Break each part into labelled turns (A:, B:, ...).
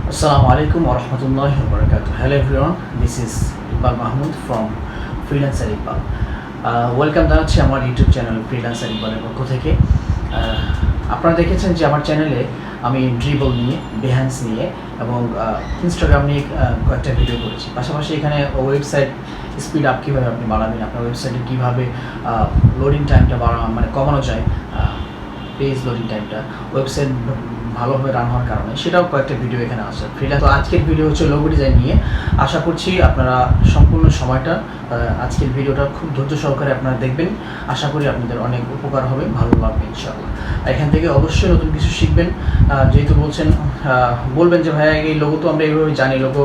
A: Assalamu alaikum wa rahmatullahi wa barakatuh. Hello everyone, this is Iqbal Mahmood from Freelancer Iqbal. Welcome জানাচ্ছি আমার YouTube channel freelancer ইকবালের পক্ষ থেকে। আপনারা দেখেছেন যে আমার চ্যানেলে আমি ড্রিবল নিয়ে, বেহ্যান্স নিয়ে এবং ইনস্টাগ্রাম নিয়ে কয়েকটা ভিডিও করেছি। পাশাপাশি এখানে ওয়েবসাইট স্পিড আপ কীভাবে আপনি বাড়াবেন, আপনার ওয়েবসাইটে কীভাবে লোডিং টাইমটা মানে কমানো যায়, পেজ লোডিং টাইমটা, ওয়েবসাইট ভালোভাবে রান হওয়ার কারণে, সেটাও কয়েকটা ভিডিও এখানে আছে ফ্রিল্যান্স। তো আজকের ভিডিও হচ্ছে লোগো ডিজাইন নিয়ে। আশা করছি আপনারা সম্পূর্ণ সময়টা আজকের ভিডিওটা খুব ধৈর্য সহকারে আপনারা দেখবেন। আশা করি আপনাদের অনেক উপকার হবে, ভালো লাগবে ইনশাআল্লাহ। এখান থেকে অবশ্যই নতুন কিছু শিখবেন। যেহেতু বলবেন যে ভাইয়া এই লোগো তো আমরা এইভাবে জানি, লোগো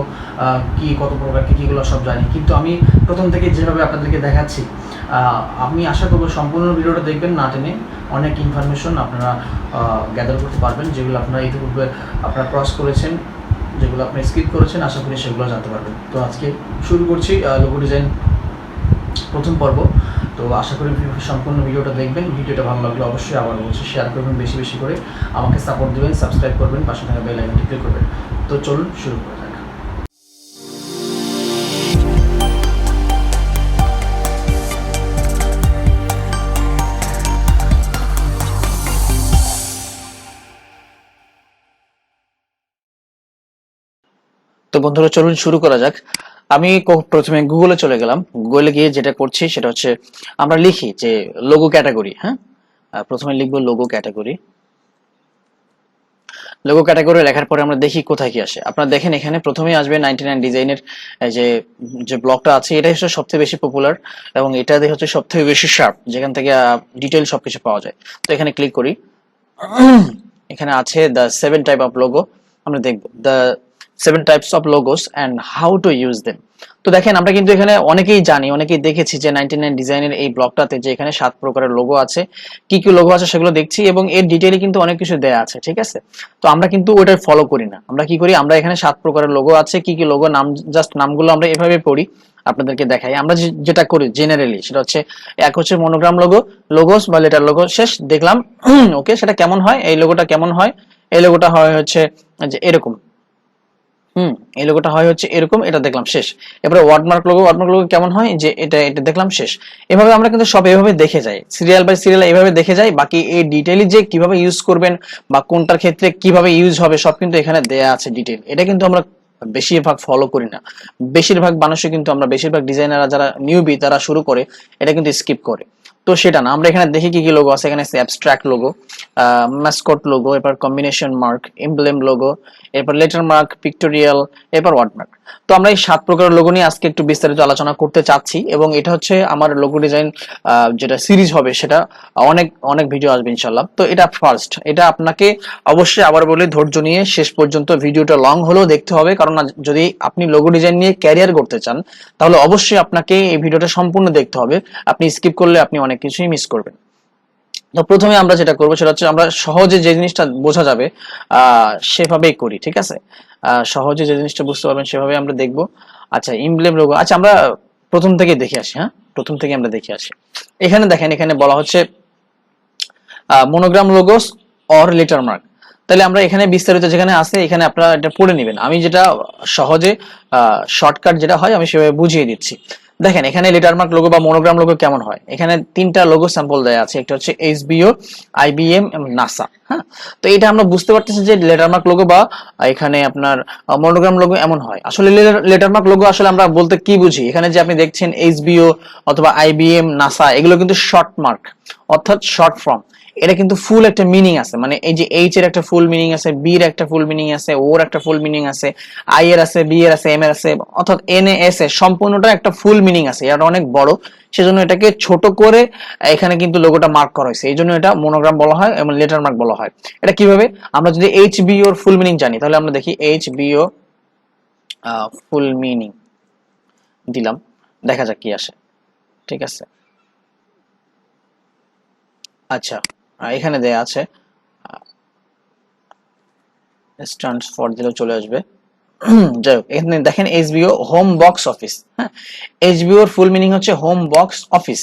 A: কী, কত প্রকার কীগুলো সব জানি, কিন্তু আমি প্রথম থেকে যেভাবে আপনাদেরকে দেখাচ্ছি, আমি আশা করবো সম্পূর্ণ ভিডিওটা দেখবেন, না টেনে। অনেক ইনফরমেশন আপনারা গ্যাদার করতে পারবেন, যেগুলো আপনারা ইতিপূর্বে আপনারা ক্রস করেছেন, যেগুলো আপনি স্কিপ করেছেন, আশা করি সেগুলো জানতে পারবেন। তো আজকে শুরু করছি লোগো ডিজাইন প্রথম পর্ব। তো আশা করি সম্পূর্ণ ভিডিওটা দেখবেন। ভিডিওটা ভালো লাগলে অবশ্যই আবার বলছি শেয়ার করবেন, বেশি বেশি করে আমাকে সাপোর্ট দেবেন, সাবস্ক্রাইব করবেন, পাশে থাকা বেল আইকনটি ক্লিক করবেন। তো চলুন শুরু করা যাক। তো বন্ধুরা চলুন শুরু করা যাক। আমি প্রথমে গুগলে চলে গেলাম। গুগলে গিয়ে যেটা করছি সেটা হচ্ছে আমরা লিখি যে লোগো ক্যাটাগরি। হ্যাঁ, প্রথমে লিখবো লোগো ক্যাটাগরি। লোগো ক্যাটাগরি লেখার পরে আমরা দেখি কোথায় কি আসে। আপনারা দেখেন এখানে প্রথমেই আসবে 99 ডিজাইনের যে যে ব্লগটা আছে, এটাই হচ্ছে সবথেকে বেশি পপুলার এবং এটা দিয়ে হচ্ছে সবথেকে বেশি শার্প, যেখান থেকে ডিটেইল সবকিছু পাওয়া যায়। তো এখানে ক্লিক করি। এখানে আছে দ্য 7 টাইপ অফ লোগো। আমরা দেখব the 7 types of logos and how to use them. তো দেখেন আমরা কিন্তু এখানে অনেকেই জানি, অনেকেই দেখেছি যে 99 ডিজাইনের এই ব্লগটাতে যে এখানে 7 প্রকারের লোগো আছে, কি কি লোগো আছে সেগুলো দেখছি এবং এর ডিটেইলে কিন্তু অনেক কিছু দেয়া আছে, ঠিক আছে। তো আমরা কিন্তু ওটা ফলো করি না। আমরা কি করি, আমরা এখানে 7 প্রকারের লোগো আছে, কি কি লোগো নাম, জাস্ট নামগুলো আমরা এভাবে পড়ি, আপনাদেরকে দেখাই। আমরা যেটা করি জেনারেলি সেটা হচ্ছে, এক হচ্ছে মনোগ্রাম লোগো, লোগোস বা লেটার লোগো, শেষ দেখলাম ওকে সেটা কেমন হয়, এই লোগোটা কেমন হয়, এই লোগোটা হয় হচ্ছে যে এরকম, এই লোগোটা হয় হচ্ছে এরকম, এটা দেখলাম শেষ। এবারে ওয়ার্ডমার্ক লোগো, ওয়ার্ডমার্ক লোগো কেমন হয়, যে এটা এটা দেখলাম শেষ। এভাবে আমরা কিন্তু সব এভাবে দেখে যাই, সিরিয়াল বাই সিরিয়াল এইভাবে দেখে যাই। বাকি এই ডিটেইলি যে কিভাবে ইউজ করবেন বা কোনটার ক্ষেত্রে কিভাবে ইউজ হবে সব কিন্তু এখানে দেয়া আছে ডিটেইল। এটা কিন্তু আমরা বেশিরভাগ ফলো করি না। বেশিরভাগ মানুষই কিন্তু, আমরা বেশিরভাগ ডিজাইনাররা যারা নিউবি তারা শুরু করে এটা কিন্তু স্কিপ করে। তো সেটা না, আমরা এখানে দেখি কি কি লোগো আছে। এখানে আছে অ্যাবস্ট্রাক্ট লোগো, ম্যাসকট লোগো, এরপর কম্বিনেশন মার্ক, এমব্লেম লোগো, এরপর লেটার মার্ক, পিক্টোরিয়াল, এরপর ওয়ার্ডমার্ক। তো আমরা এই 7 প্রকারের লোগো নিয়ে আজকে একটু বিস্তারিত আলোচনা করতে চাচ্ছি এবং এটা হচ্ছে আমার লোগো ডিজাইন যেটা সিরিজ হবে, সেটা অনেক অনেক ভিডিও আসবে ইনশাল্লাহ। তো এটা ফার্স্ট, এটা আপনাকে অবশ্যই আবার বলে ধৈর্য নিয়ে শেষ পর্যন্ত ভিডিওটা লং হলেও দেখতে হবে, কারণ যদি আপনি লোগো ডিজাইন নিয়ে ক্যারিয়ার করতে চান তাহলে অবশ্যই আপনাকে এই ভিডিওটা সম্পূর্ণ দেখতে হবে। আপনি স্কিপ করলে আপনি অনেক কিছুই মিস করবেন। তো প্রথমে আমরা যেটা করবো সেটা হচ্ছে, আমরা সহজে যে জিনিসটা বোঝা যাবে সেভাবেই করি, ঠিক আছে। সহজে যে জিনিসটা বুঝতে পারবেন সেভাবে আমরা দেখবো। আচ্ছা, ইমব্লেম লোগো, আচ্ছা আমরা প্রথম থেকে দেখে আসি। হ্যাঁ, প্রথম থেকে আমরা দেখে আসি। এখানে দেখেন, এখানে বলা হচ্ছে monogram logos or letter mark. তাহলে আমরা এখানে বিস্তারিত যেখানে আছে এখানে আপনারা এটা পড়ে নেবেন। আমি যেটা সহজে শর্টকাট যেটা হয় আমি সেভাবে বুঝিয়ে দিচ্ছি। দেখেন এখানে লেটার মার্ক লোগো বা মনোগ্রাম লোগো কেমন হয়, এখানে 3টা লোগো স্যাম্পল দেয়া আছে। একটা হচ্ছে এইচবিও, আইবিএম এবং নাসা। হ্যাঁ, তো এটা আমরা বুঝতে পারতেছি যে লেটার মার্ক লোগো বা এখানে আপনার মনোগ্রাম লোগো এমন হয়। আসলে লেটার মার্ক লোগো আসলে আমরা বলতে কি বুঝি, এখানে যে আপনি দেখছেন এইচবিও অথবা আইবিএম, নাসা, এগুলো কিন্তু শর্ট মার্ক, অর্থাৎ শর্ট ফর্ম। এটা কিন্তু ফুল একটা মিনিং আছে, মানে এই যে এইচ এর একটা ফুল মিনিং আছে, বি এর একটা ফুল মিনিং আছে, ওর একটা ফুল মিনিং আছে, আই এর আছে, বি এর আছে, এম এর আছে, অর্থাৎ এন এ এস এ সম্পূর্ণটা একটা ফুল মিনিং আছে। এটা অনেক বড়, সেজন্য এটাকে ছোট করে এখানে কিন্তু লোগোটা মার্ক করা হয়েছে। এই জন্য এটা মনোগ্রাম বলা হয় এবং লেটার মার্ক বলা হয়। এটা কিভাবে, আমরা যদি এইচ বি ওর ফুল মিনিং জানি তাহলে আমরা দেখি এইচ বি ও ফুল মিনিং দিলাম, দেখা যাক কি আসে, ঠিক আছে। আচ্ছা, এখানে দেয়া আছে স্ট্যান্ডস ফর দিলেও চলে আসবে। যাই হোক, এখানে দেখেন এইচবিও হোম বক্স অফিস। হ্যাঁ, এইচবিও এর ফুল মিনিং হচ্ছে হোম বক্স অফিস।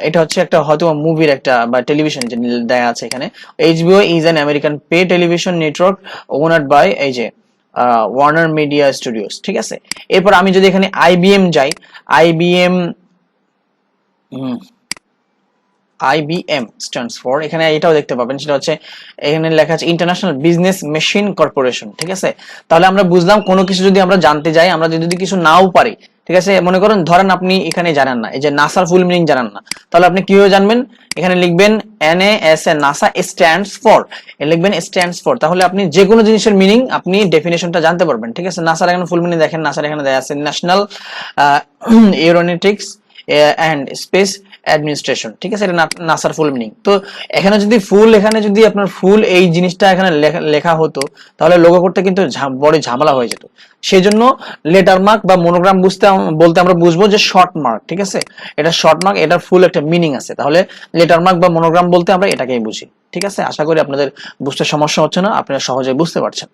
A: এটা হচ্ছে একটা হয়তো মুভির একটা বা টেলিভিশন যে দেয়া আছে এখানে। HBO is an American pay television network owned by এই যে ওয়ার্নার মিডিয়া স্টুডিওস, ঠিক আছে। এরপর আমি যদি এখানে আইবিএম যাই, আইবিএম IBM স্ট্যান্ডস ফর, এখানে এটাও দেখতে পাবেন, সেটা হচ্ছে এখানে লেখা আছে ইন্টারন্যাশনাল বিজনেস মেশিন কর্পোরেশন, ঠিক আছে। তাহলে আমরা বুঝলাম কোনো কিছু যদি আমরা জানতে যাই, আমরা যদি কিছু নাও পারি, ঠিক আছে, মনে করেন ধরেন আপনি এখানে জানেন না, এই যে নাসার ফুল মিনিং জানেন না, তাহলে আপনি কিভাবে জানবেন? এখানে লিখবেন NASA, নাসা স্ট্যান্ডস ফর, লিখবেন স্ট্যান্ডস ফর, তাহলে আপনি যে কোনো জিনিসের মিনিং আপনি ডেফিনেশনটা জানতে পারবেন, ঠিক আছে। নাসার এখানে ফুল মিনিং দেখেন, নাসার এখানে দেয়া আছে national aeronautics and space administration, ঠিক আছে, এটা নাসার ফুল মিনিং। তো এখানে যদি ফুল, এখানে যদি আপনার ফুল এই জিনিসটা এখানে লেখা হতো, তাহলে লোগো করতে কিন্তু বড় ঝামেলা হয়ে যেত। সেই জন্য লেটার মার্ক বা মনোগ্রাম বলতে আমরা বুঝবো যে শর্ট মার্ক, ঠিক আছে, এটা শর্ট মার্ক, এটার ফুল একটা মিনিং আছে, তাহলে লেটার মার্ক বা মনোগ্রাম বলতে আমরা এটাকেই বুঝি, ঠিক আছে। আশা করি আপনাদের বুঝতে সমস্যা হচ্ছে না, আপনারা সহজে বুঝতে পারছেন।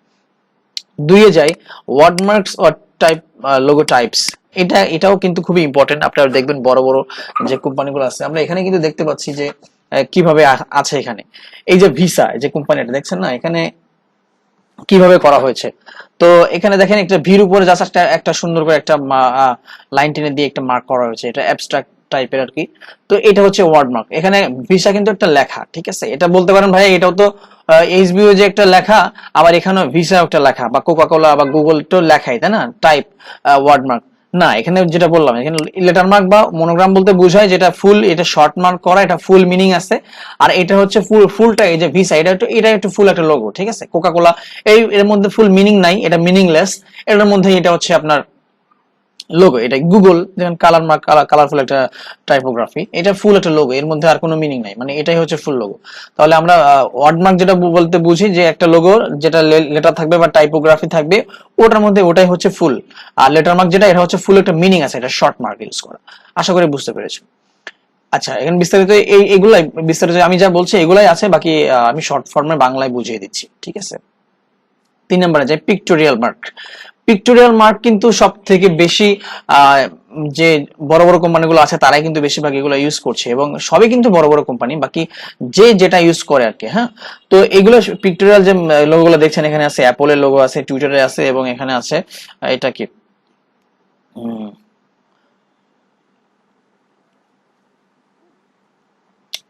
A: দুইয়ে যাই, word marks or type, logo types, এটাও কিন্তু খুবই ইম্পর্টেন্ট। আপনারা দেখবেন বড় বড় যে কোম্পানিগুলো আছে, আমরা এখানে কিন্তু দেখতে পাচ্ছি যে কিভাবে আছে এখানে। এই যে ভিসা, যে কোম্পানিটা দেখছেন না, এখানে কিভাবে করা হয়েছে। তো এখানে দেখেন একটা ভির উপরে জাস্ট একটা সুন্দর করে একটা লাইন টেনে দিয়ে একটা মার্ক করা হয়েছে, এটা অ্যাবস্ট্রাক্ট টাইপের আর কি। তো এটা হচ্ছে ওয়ার্ড মার্ক। এখানে ভিসা কিন্তু একটা লেখা, ঠিক আছে, এটা বলতে পারেন ভাই এটাও তো এইচবিও যে একটা লেখা, আবার এখানেও ভিসা একটা লেখা, বা কোকাকোলা বা গুগল তো লেখাই, তাই না, টাইপ ওয়ার্ড মার্ক। না, এখানে যেটা বললাম, এখানে লেটার মার্ক বা মনোগ্রাম বলতে বোঝায় যেটা ফুল, এটা শর্ট মার্ক করা, এটা ফুল মিনিং আছে। আর এটা হচ্ছে ফুলটা, এই যে ভিসা, এটা একটু ফুল একটা লোগো, ঠিক আছে। কোকাকোলা এর মধ্যে ফুল মিনিং নাই, এটা মিনিংলেস, এটার মধ্যে এটা হচ্ছে আপনার লোগো। এটা গুগল যেমন কালার মার্ক, কালারফুল একটা টাইপোগ্রাফি, এটা ফুল একটা লোগো, এর মধ্যে আর কোনো মিনিং নাই, মানে এটাই হচ্ছে ফুল লোগো। তাহলে আমরা ওয়ার্ড মার্ক যেটা বলতে বুঝি যে একটা লোগো, যেটা লেটার থাকবে বা টাইপোগ্রাফি থাকবে, ওটার মধ্যে ওটাই হচ্ছে ফুল। আর লেটার মার্ক যেটা, এটা হচ্ছে ফুল একটা মিনিং আছে, এটা শর্ট মার্ক ইউজ করা। আশা করি বুঝতে পেরেছি। আচ্ছা, এখানে বিস্তারিত এইগুলাই বিস্তারিত আমি যা বলছি এগুলাই আছে, বাকি আমি শর্ট ফর্মে বাংলায় বুঝিয়ে দিচ্ছি, ঠিক আছে। 3 নম্বরে যে পিক্টোরিয়াল মার্ক। পিক্টোরিয়াল মার্ক কিন্তু সব থেকে বেশি যে বড় বড় কোম্পানিগুলো আছে তারাই কিন্তু বেশিরভাগ এগুলো ইউজ করছে, এবং সবই কিন্তু বড় বড় কোম্পানি, বাকি যে যেটা ইউজ করে আর কি। হ্যাঁ, তো এগুলো পিক্টোরিয়াল যে লোগোগুলো দেখছেন, এখানে আছে অ্যাপলের লোগো আছে, টুইটারে আছে, এবং এখানে আছে এটা কি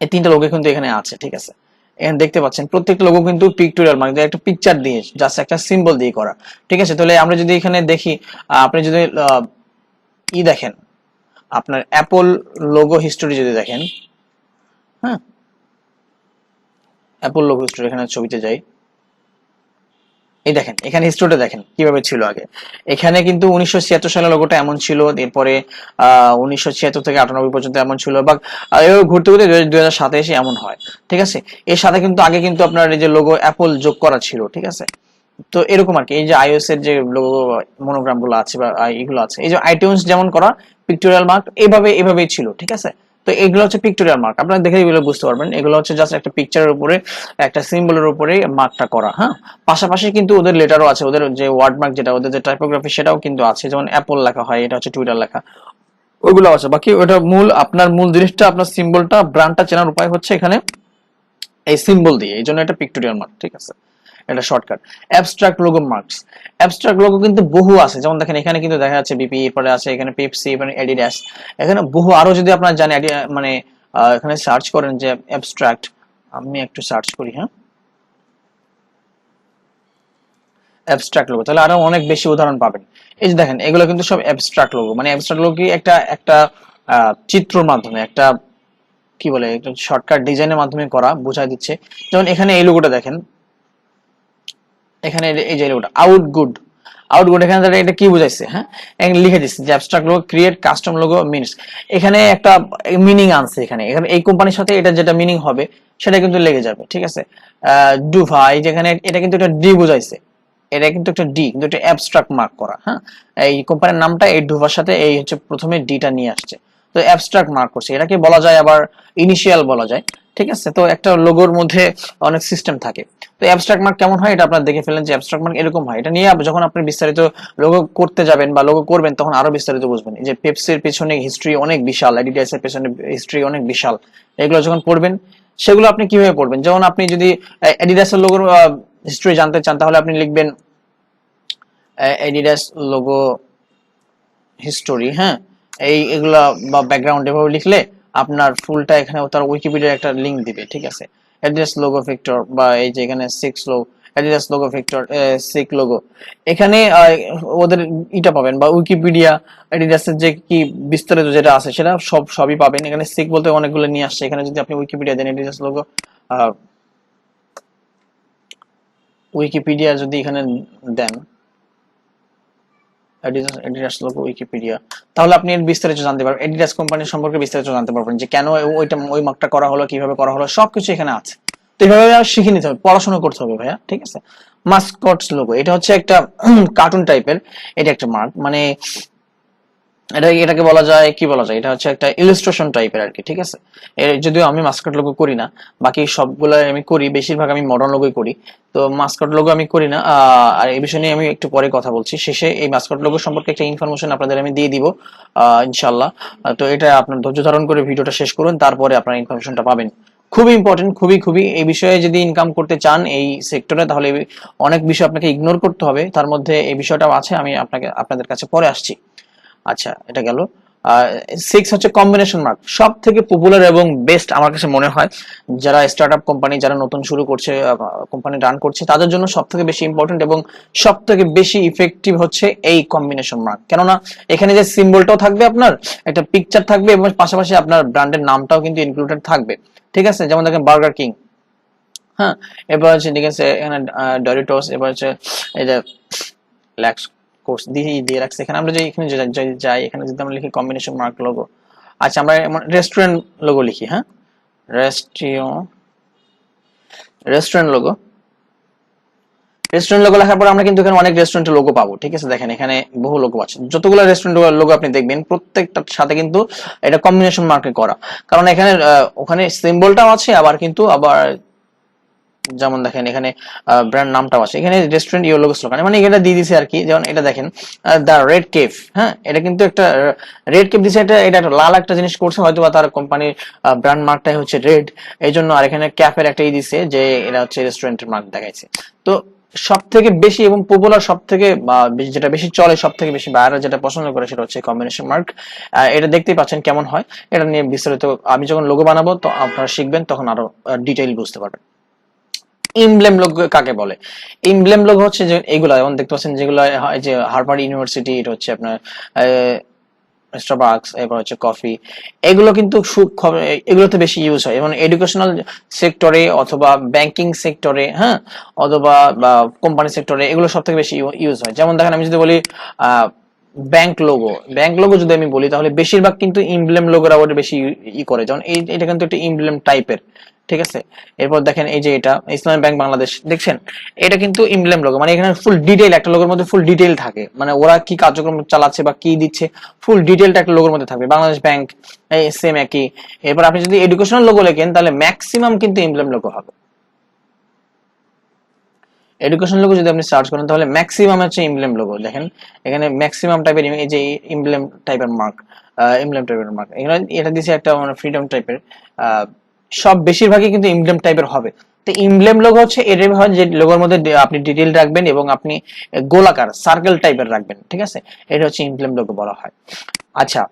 A: এই 3টা লোগো কিন্তু এখানে আছে, ঠিক আছে। এখানে দেখতে পাচ্ছেন প্রত্যেকটা লোগো কিন্তু পিক্টোরিয়াল মার্ক, একটা পিকচার দিয়ে, জাস্ট একটা সিম্বল দিয়ে করা, ঠিক আছে। তাহলে আমরা যদি এখানে দেখি, আপনি যদি দেখেন, আপনার অ্যাপল লোগো হিস্টোরি যদি দেখেন, হ্যাঁ, অ্যাপল লোগো হিস্টোরি, এখানে ছবিতে যাই, এই দেখেন এখানে হিস্টোরিটা দেখেন কিভাবে ছিল আগে। এখানে কিন্তু 1976 সালে লোগোটা এমন ছিল, এরপরে 1976 থেকে 98 পর্যন্ত এমন ছিল, বা ঘুরতে ঘুরতে 2007 এসে এমন হয়, ঠিক আছে। এর সাথে কিন্তু আগে কিন্তু আপনার এই যে লোগো অ্যাপল যোগ করা ছিল, ঠিক আছে। তো এরকম আর কি, এই যে iOS এর যে লোগো মনোগ্রাম গুলো আছে বা এগুলো আছে, এই যে আইটিউনস যেমন করা পিক্টোরিয়াল মার্ক, এভাবেই ছিল, ঠিক আছে। তো এগুলো হচ্ছে পিক্টোরিয়াল মার্ক, আপনারা দেখে এগুলো বুঝতে পারবেন, এগুলো হচ্ছে জাস্ট একটা পিকচারের উপরে, একটা সিম্বলের উপরে মার্কটা করা। হ্যাঁ, পাশাপাশি কিন্তু ওদের লেটারও আছে, ওদের যে ওয়ার্ড মার্ক যেটা, ওদের যে টাইপোগ্রাফি সেটাও কিন্তু আছে, যেমন অ্যাপল লেখা হয়, এটা হচ্ছে টুইটার লেখা, ওগুলো আছে। বাকি ওটা আপনার মূল জিনিসটা, আপনার সিম্বলটা, ব্র্যান্ডটা চেনার উপায় হচ্ছে এখানে এই সিম্বল দিয়ে, এই জন্য এটা পিক্টোরিয়াল মার্ক, ঠিক আছে, এটা shortcut. Abstract logo marks, abstract logo কিন্তু বহু আছে, যেমন দেখেন এখানে কিন্তু দেখা যাচ্ছে বিপি, এরপরে আছে এখানে পেপসি, মানে অ্যাডিডাস, এখানে বহু আরো যদি আপনারা জানেন, মানে এখানে সার্চ করেন যে অ্যাবস্ট্রাক্ট, আমি একটু সার্চ করি, হ্যাঁ, অ্যাবস্ট্রাক্ট লোগো, তাহলে আরো অনেক বেশি উদাহরণ পাবেন। এই যে দেখেন এগুলো কিন্তু সব অ্যাবস্ট্রাক্ট লোগো, মানে অ্যাবস্ট্রাক্ট লোগো কি একটা একটা চিত্রর মাধ্যমে, একটা কি বলে, একটা শর্টকাট ডিজাইনের মাধ্যমে করা, বোঝাই দিচ্ছে। যেমন এখানে এই লোগোটা দেখেন, এখানে এই যে লোগোটা আউটগুড, এখানে এটা কি বুঝাইছে, হ্যাঁ, এখানে লিখে দিচ্ছে যে abstract logo create custom logo means, এখানে একটা মিনিং আনছে, এখানে এই কোম্পানির সাথে এটা যেটা মিনিং হবে সেটা কিন্তু লেগে যাবে, ঠিক আছে। ডুভা, এই যেখানে এটা কিন্তু একটা ডি বুঝাইছে, এটা কিন্তু একটা ডি, কিন্তু এটা অ্যাবস্ট্রাক্ট মার্ক করা। হ্যাঁ, এই কোম্পানির নামটা এই ডুভার সাথে এই হচ্ছে প্রথমে ডিটা নিয়ে আসছে, তো অ্যাবস্ট্রাক্ট মার্ক করছে, এটাকে বলা যায় আবার ইনিশিয়াল বলা যায়, ঠিক আছে। তো একটা লোগোর মধ্যে অনেক সিস্টেম থাকে। তো অ্যাবস্ট্রাক্ট মার্ক কেমন হয় এটা আপনারা দেখে ফেলেন, যে অ্যাবস্ট্রাক্ট মার্ক এরকম হয়। এটা নিয়ে যখন আপনি বিস্তারিত লোগো করতে যাবেন বা লোগো করবেন, তখন আরো বিস্তারিত বুঝবেন। এই যে পেপসির পেছনে হিস্ট্রি অনেক বিশাল, অ্যাডিডাসের পেছনে হিস্ট্রি অনেক বিশাল, এগুলো যখন পড়বেন, সেগুলো আপনি কিভাবে পড়বেন, যেমন আপনি যদি অ্যাডিডাসের লোগোর হিস্ট্রি জানতে চান, তাহলে আপনি লিখবেন অ্যাডিডাস লোগো হিস্টোরি, হ্যাঁ, এগুলা বা ব্যাকগ্রাউন্ড এভাবে লিখলে আপনার ফুলটা এখানে তার উইকিপিডিয়ার একটা লিংক দিবে, ঠিক আছে। অ্যাডিডাস লোগো ফ্যাক্টর, বা এই যে এখানে six logo, Adidas logo factor, সিক লোগো, এখানে ওদের ইটা পাবেন, বা উইকিপিডিয়া অ্যাডিডাসের যে কি বিস্তারিত যেটা আছে সেটা সবই পাবেন এখানে। সিক বলতে অনেকগুলো নিয়ে আসছে এখানে, যদি আপনি উইকিপিডিয়া দেন অ্যাডিডাস লোগো উইকিপিডিয়া যদি এখানে দেন অ্যাডিডাস লোগো উইকিপিডিয়া, তাহলে আপনি এর বিস্তারিত জানতে পারবেন, অ্যাডিডাস কোম্পানি সম্পর্কে বিস্তারিত জানতে পারবেন, যে কেন ওই মার্কটা করা হলো, কিভাবে করা হলো, সবকিছু এখানে আছে। তো এইভাবে শিখে নিতে হবে, পড়াশোনা করতে হবে ভাইয়া, ঠিক আছে। মাস্কটস লোগো, এটা হচ্ছে একটা কার্টুন টাইপের, এটা একটা মার্ক, মানে এটাকে বলা যায়, কি বলা যায়, এটা হচ্ছে একটা ইলাস্ট্রেশন টাইপের আর কি, ঠিক আছে। যদিও আমি মাস্কট লোগো করি না, বাকি সবগুলো আমি করি, বেশিরভাগ আমি মডার্ন লোগোই করি, তো মাস্কট লোগো আমি করি না। আর এই বিষয় নিয়ে আমি একটু পরে কথা বলছি, শেষে এই মাস্কট লোগো সম্পর্কে একটা ইনফরমেশন আপনাদের আমি দিয়ে দিব ইনশাল্লাহ। তো এটা আপনার ধৈর্য ধারণ করে ভিডিওটা শেষ করুন, তারপরে আপনার ইনফরমেশনটা পাবেন। খুবই ইম্পর্টেন্ট, খুবই এই বিষয়ে যদি ইনকাম করতে চান এই সেক্টরে, তাহলে অনেক বিষয় আপনাকে ইগনোর করতে হবে, তার মধ্যে এই বিষয়টাও আছে, আমি আপনাদের কাছে পরে আসছি। আচ্ছা, এটা গেল। সিক্স হচ্ছে কম্বিনেশন মার্ক, সব থেকে পপুলার এবং বেস্ট আমার কাছে মনে হয়, যারা স্টার্ট আপ কোম্পানি, যারা নতুন শুরু করছে, কোম্পানি রান করছে, তাদের জন্য সব থেকে বেশি ইম্পর্টেন্ট এবং সব থেকে বেশি ইফেক্টিভ হচ্ছে এই কম্বিনেশন মার্ক। কেননা এখানে যে সিম্বলটাও থাকবে, আপনার একটা পিকচার থাকবে, এবং পাশাপাশি আপনার ব্র্যান্ডের নামটাও কিন্তু ইনক্লুডেড থাকবে, ঠিক আছে। যেমন দেখেন বার্গার কিং, হ্যাঁ, এবার হচ্ছে ঠিক আছে এখানে ডরিটোস, এবার হচ্ছে এই যে ল্যাক্স কোর্স দিয়ে রাখছে এখানে। আমরা যে এখানে যাই, এখানে যদি আমরা লিখি কম্বিনেশন মার্ক লোগো, আচ্ছা আমরা রেস্টুরেন্ট লোগো লিখি, হ্যাঁ, রেস্টুরেন্ট লোগো, রেস্টুরেন্ট লোগো লেখার পর আমরা কিন্তু এখানে অনেক রেস্টুরেন্টের লোগো পাবো, ঠিক আছে। দেখেন এখানে বহু লোগো আছে, যতগুলো রেস্টুরেন্ট লোগো আপনি দেখবেন প্রত্যেকটার সাথে কিন্তু এটা কম্বিনেশন মার্কে করা, কারণ এখানে ওখানে সিম্বলটাও আছে, আবার যেমন দেখেন এখানে ব্র্যান্ড নামটাও আছে, এখানে রেস্টুরেন্ট ইউর লোগো স্লোগান, মানে এটা দিয়ে দিছে আর কি। যেমন এটা দেখেন দা রেড কেফ, হ্যাঁ, এটা কিন্তু একটা রেড কেফ দিছে, এটা একটা লাল একটা জিনিস করছে, হয়তো বা তার কোম্পানির ব্র্যান্ড মার্কটাই হচ্ছে রেড, এই জন্য। আর এখানে ক্যাফের একটা দিছে যে এটা হচ্ছে রেস্টুরেন্টের মার্ক দেখাইছে। তো সব থেকে বেশি এবং পপুলার, সব থেকে যেটা বেশি চলে, সব থেকে বেশি বায়াররা যেটা পছন্দ করে, সেটা হচ্ছে কম্বিনেশন মার্ক। এটা দেখতেই পাচ্ছেন কেমন হয়, এটা নিয়ে বিস্তারিত আমি যখন লোগো বানাবো তো আপনারা শিখবেন, তখন আরো ডিটেইল বুঝতে পারবেন। ইমব্লেম লোগো কাকে বলে? ইমব্লেম লোগো হচ্ছে যে এগুলা যেমন দেখতে পাচ্ছেন, যেগুলো হয় যে হার্ভার্ড ইউনিভার্সিটি, এটা হচ্ছে আপনার স্টারবাকস, এবার হচ্ছে কফি, এগুলো কিন্তু এগুলোতে বেশি ইউজ হয়, এবং এডুকেশনাল সেক্টরে অথবা ব্যাংকিং সেক্টরে, হ্যাঁ, অথবা কোম্পানি সেক্টরে এগুলো সব থেকে বেশি ইউজ হয়। যেমন দেখেন আমি যদি বলি ব্যাংক লোগো যদি আমি বলি, তাহলে বেশিরভাগ কিন্তু ইমব্লেম লোগোরা ওটা বেশি করে, যেমন এটা কিন্তু একটা ইমব্লেম টাইপের, ঠিক আছে। এরপর দেখেন এই যে এটা ইসলামী ব্যাংক বাংলাদেশ, দেখছেন এটা কিন্তু ইমব্লেম লোগো, মানে এখানে ফুল ডিটেইল, একটা লোগোর মধ্যে ফুল ডিটেইল থাকে, মানে ওরা কি কার্যক্রম চালাচ্ছে বা কি দিচ্ছে, ফুল ডিটেইলটা একটা লোগোর মধ্যে থাকবে। বাংলাদেশ ব্যাংক সেম একই। এরপর আপনি যদি এডুকেশনাল লোগো লেখেন, তাহলে ম্যাক্সিমাম কিন্তু ইমব্লেম লোগো হবে। এডুকেশন লোগো যদি আপনি সার্চ করেন, তাহলে ম্যাক্সিমাম হচ্ছে ইমব্লেম লোগো। দেখেন এখানে ম্যাক্সিমাম টাইপের এই যে ইমব্লেম টাইপের মার্ক, এখানে এটা দিছে একটা মানে ফ্রিডম টাইপের, সব বেশিরভাগই কিন্তু ইমব্লেম টাইপের হবে। তো ইমব্লেম লোগো হচ্ছে এর হয় যে লোগোর মধ্যে আপনি ডিটেইল রাখবেন এবং আপনি গোলাকার সার্কেল টাইপের রাখবেন, ঠিক আছে, এটা হচ্ছে ইমব্লেম লোগো বলা হয়। আচ্ছা,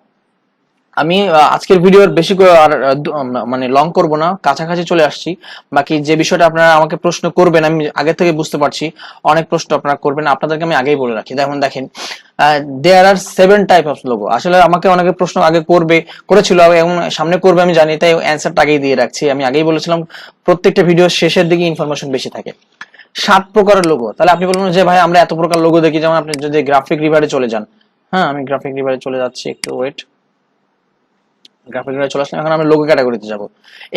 A: আমি আজকের ভিডিওর বেশি করে আর মানে লং করব না, কাছাকাছি চলে আসছি। বাকি যে বিষয়টা আপনারা আমাকে প্রশ্ন করবেন, আমি আগে থেকে বুঝতে পারছি অনেক প্রশ্ন আপনারা করবেন, আপনাদেরকে আমি আগেই বলে রাখি। যেমন দেখেন দেয়ার আর 7 টাইপ অফ লোগো। আসলে আমাকে অনেকে প্রশ্ন আগে করেছিল এবং সামনে করবে আমি জানি, তাই অ্যান্সারটা আগেই দিয়ে রাখছি। আমি আগেই বলেছিলাম প্রত্যেকটা ভিডিওর শেষের দিকে ইনফরমেশন বেশি থাকে। 7 প্রকারের লোগো। তাহলে আপনি বলুন যে ভাই আমরা এত প্রকার লোগো দেখি, যেমন আপনি যদি গ্রাফিক রিভারে চলে যান, হ্যাঁ আমি গ্রাফিক রিভারে চলে যাচ্ছি, একটু ওয়েট। গ্রাফিক ডিজাইনে চলে আসলাম, এখন আমরা লোগো ক্যাটাগরিতে যাব।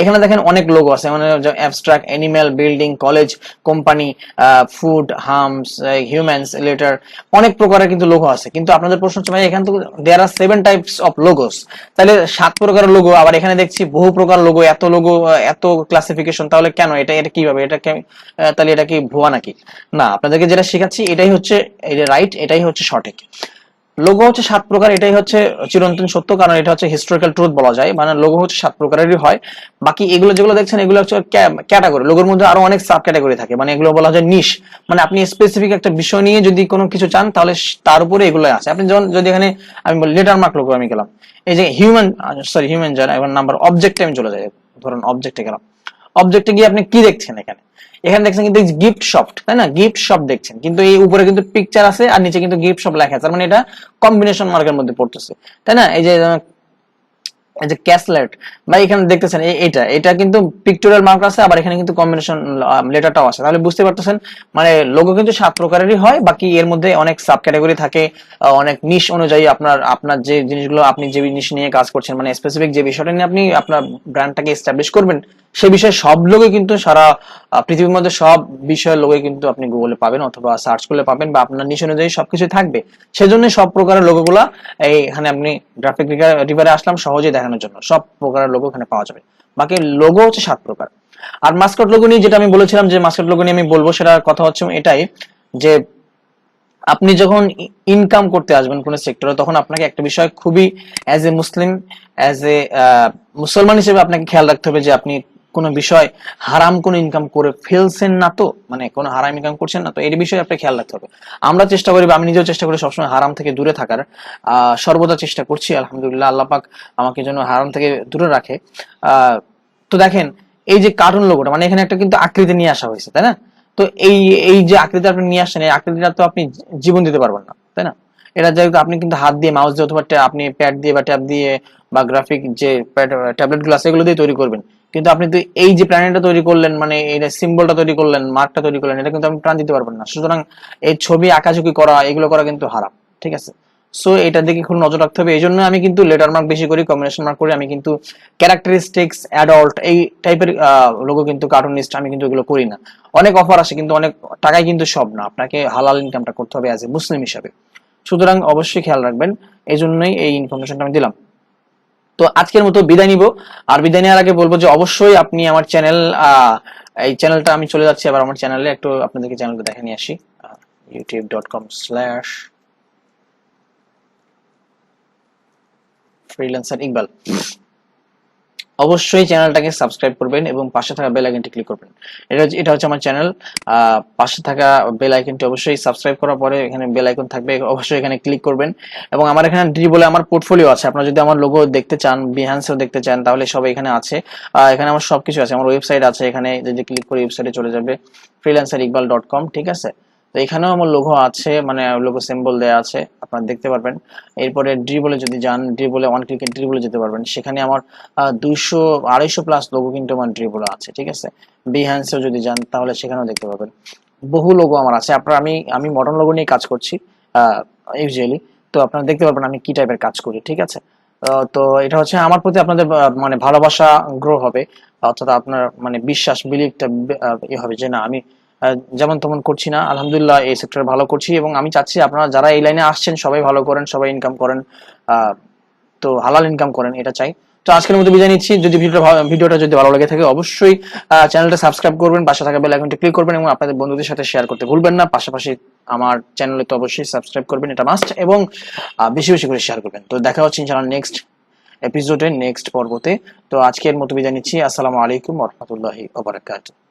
A: এখানে দেখেন অনেক লোগো আছে, মানে abstract, animal, building, college, company, food, harms, humans, letter, অনেক প্রকারের কিন্তু লোগো আছে। কিন্তু আপনাদের প্রশ্ন হচ্ছে ভাই এখান থেকে দেয়ার আর 7 টাইপস অফ লোগোস, তাহলে 7 প্রকারের লোগো, আবার এখানে দেখছি বহু প্রকার লোগো, এত ক্লাসিফিকেশন, তাহলে কেন এটা কিভাবে, তাহলে এটা কি ভুয়া নাকি? না, আপনাদেরকে যেটা শেখাচ্ছি এটাই হচ্ছে রাইট, এটাই হচ্ছে সঠিক। লোগো হচ্ছে 7 প্রকার, এটাই হচ্ছে চিরন্তন সত্য, কারণ এটা হচ্ছে হিস্টোরিক্যাল ট্রুথ বলা যায়। মানে লোগো হচ্ছে 7 প্রকারেরই হয়। বাকি এগুলো যেগুলো দেখছেন এগুলো হচ্ছে ক্যাটাগরি, লোগোর মধ্যে আরো অনেক সাব ক্যাটাগরি থাকে, মানে এগুলো বলা যায় নিশ। মানে আপনি স্পেসিফিক একটা বিষয় নিয়ে যদি কোনো কিছু চান তাহলে তার উপরে এগুলো আছে। আপনি যেমন যদি এখানে আমি বলি লেটার মার্ক লোগো আমি গেলাম, এই যে হিউম্যান যারা এখন নাম্বার অবজেক্টে আমি চলে যাই, ধরুন অবজেক্টে গেলাম, অবজেক্টে গিয়ে আপনি কি দেখছেন এখানে, এখানে দেখছেন কিন্তু গিফট শপ, তাই না, গিফট শপ দেখছেন, কিন্তু এই উপরে কিন্তু পিকচার আছে আর নিচে কিন্তু গিফট শপ লেখা আছে, তার মানে এটা কম্বিনেশন মার্কের মধ্যে পড়তেছে, তাই না। এই যে ক্যাসলেট বা এখানে দেখতেছেন এটা এটা কিন্তু পিক্টোরিয়াল মার্ক আছে, আবার এখানে কিন্তু কম্বিনেশন লেটারটাও আছে, তাহলে বুঝতে পারতেছেন মানে লোগো কিন্তু 7 প্রকারেরই হয়। বাকি এর মধ্যে অনেক সাব ক্যাটাগরি থাকে, অনেক নিশ অনুযায়ী আপনার আপনার যে জিনিসগুলো আপনি যে নিশ নিয়ে কাজ করছেন, মানে স্পেসিফিক যে বিষয়টা নিয়ে আপনি আপনার ব্র্যান্ডটাকে এস্টাবলিশ করবেন, সেই বিষয়ে সব লোগো কিন্তু সারা পৃথিবীর মধ্যে সব বিষয়ের লোগো কিন্তু আপনি গুগলে পাবেন অথবা সার্চ করলে পাবেন, বা আপনার নিশ অনুযায়ী সবকিছু থাকবে। সেজন্য সব প্রকারের লোগোগুলা এখানে আপনি গ্রাফিক রিভারে আসলাম সহজেই দেখানোর জন্য, সব প্রকারের লোগো এখানে পাওয়া যাবে। বাকি লোগো হচ্ছে 7 প্রকার। আর মাস্কট লোগো নিয়ে যেটা আমি বলেছিলাম যে মাস্কট লোগো নিয়ে আমি বলবো, সেটা কথা হচ্ছে এটাই যে আপনি যখন ইনকাম করতে আসবেন কোন সেক্টরে, তখন আপনাকে একটা বিষয় খুবই as a Muslim, as a মুসলমান হিসেবে আপনাকে খেয়াল রাখতে হবে যে আপনি কোন বিষয় হারাম কোন ইনকাম করে ফেলছেন না তো, মানে কোন হারাম ইনকাম করছেন না তো, এই বিষয়ে আপনাকে খেয়াল রাখতে হবে। আমরা চেষ্টা করি, বা আমি নিজেও চেষ্টা করি সবসময় হারাম থেকে দূরে থাকার, সর্বদা চেষ্টা করছি, আলহামদুলিল্লাহ আল্লাহ পাক আমাকে যেন হারাম থেকে দূরে রাখে। তো দেখেন এই যে কার্টুন লোগোটা, মানে এখানে একটা কিন্তু আকৃতি নিয়ে আসা হয়েছে, তাই না। তো এই এই যে আকৃতি আপনি নিয়ে আসছেন, এই আকৃতিটা তো আপনি জীবন দিতে পারবেন না, তাই না। এটা যেহেতু আপনি কিন্তু হাত দিয়ে মাউস দিয়ে অথবা আপনি প্যাড দিয়ে বা ট্যাব দিয়ে বা গ্রাফিক যে ট্যাবলেট গুলো আছে এগুলো দিয়ে তৈরি করবেন, কিন্তু আপনি তো এই যে প্ল্যানেটটা তৈরি করলেন, মানে এই সিম্বলটা তৈরি করলেন, মার্কটা তৈরি করলেন, এটা কিন্তু আপনি প্রাণ দিতে পারবেন না। সুতরাং এই ছবি আঁকাঝুঁকি করা এগুলো করা কিন্তু হারাম, ঠিক আছে। সো এটার দিকে খুব নজর রাখতে হবে। এই জন্য আমি কিন্তু লেটার মার্ক বেশি করি, কম্বিনেশন মার্ক করি। আমি কিন্তু ক্যারেক্টারিস্টিক্স অ্যাডাল্ট এই টাইপের লোগো কিন্তু কার্টুনিস্ট আমি কিন্তু এগুলো করি না। অনেক অফার আসে কিন্তু অনেক টাকায় কিন্তু সব না, আপনাকে হালাল ইনকামটা করতে হবে অ্যাজ এ মুসলিম হিসাবে। সুতরাং অবশ্যই খেয়াল রাখবেন, এই জন্যই এই ইনফরমেশনটা আমি দিলাম। তো আজকের মতো বিদায় নিব। আর বিদায় নেওয়ার আগে বলবো যে অবশ্যই আপনি আমার চ্যানেল, এই চ্যানেলটা আমি চলে যাচ্ছি আবার আমার চ্যানেলে, একটু আপনাদেরকে চ্যানেলটা দেখে নিয়ে আসি। youtube.com/freelancer ইকবাল। অবশ্যই চ্যানেলটাকে সাবস্ক্রাইব করবেন এবং পাশে থাকা বেল আইকনটি ক্লিক করবেন। এটা হচ্ছে আমার চ্যানেল। পাশে থাকা বেল আইকনটি অবশ্যই সাবস্ক্রাইব করার পরে এখানে বেল আইকন থাকবে, অবশ্যই এখানে ক্লিক করবেন। এবং আমার এখানে ডি বলে আমার পোর্টফোলিও আছে, আপনারা যদি আমার লোগো দেখতে চান, বিহান্সও দেখতে চান, তাহলে সব এখানে আছে। এখানে আমার সবকিছু আছে, আমার ওয়েবসাইট আছে, এখানে যদি ক্লিক করে ওয়েবসাইটে চলে যাবে freelancerik.com, ঠিক আছে। তো এখানেও আমার লোগো আছে, মানে লোগো সিম্বল দেয়া আছে, আপনারা দেখতে পারবেন। এরপরে ডি বলে যদি যান, ডি বলে ওয়ান ক্লিকে ডি বলে যেতে পারবেন, সেখানে আমার 200-250 প্লাস লোগো কিন্তু আমার ডি বলে আছে, ঠিক আছে। বিহ্যান্সেও যদি যান তাহলে সেখানেও দেখতে পাবেন, বহু লোগো আমার আছে। আপনার আমি মডার্ন লোগো নিয়ে কাজ করছি ইউজুয়ালি, তো আপনারা দেখতে পারবেন আমি কি টাইপের কাজ করি, ঠিক আছে। তো এটা হচ্ছে আমার প্রতি আপনাদের মানে ভালোবাসা গ্রো হবে, অর্থাৎ আপনার মানে বিশ্বাস বিলিভটা হবে যে না আমি যেমন তেমন করছি না, আলহামদুলিল্লাহ এই সেক্টরে ভালো করছি। এবং আমি চাচ্ছি আপনারা যারা এই লাইনে আসছেন সবাই ভালো করেন, সবাই ইনকাম করেন, তো হালাল ইনকাম করেন, এটা চাই। তো আজকের মতো বিদায় নিচ্ছি। যদি ভিডিওটা যদি ভালো লেগে থাকে অবশ্যই চ্যানেলটা সাবস্ক্রাইব করবেন, পাশে থাকা বেল আইকনটি ক্লিক করবেন এবং আপনাদের বন্ধুদের সাথে শেয়ার করতে ভুলবেন না। পাশাপাশি আমার চ্যানেলে তো অবশ্যই সাবস্ক্রাইব করবেন, এটা মাস্ট, এবং বেশি বেশি করে শেয়ার করবেন। তো দেখা হচ্ছে ইনশাআল্লাহ নেক্সট এপিসোডে, নেক্সট পর্বতে। তো আজকের মতো বিদায় নিচ্ছি। আসসালামু আলাইকুম ওয়া রাহমাতুল্লাহি ওয়া বারাকাতুহু।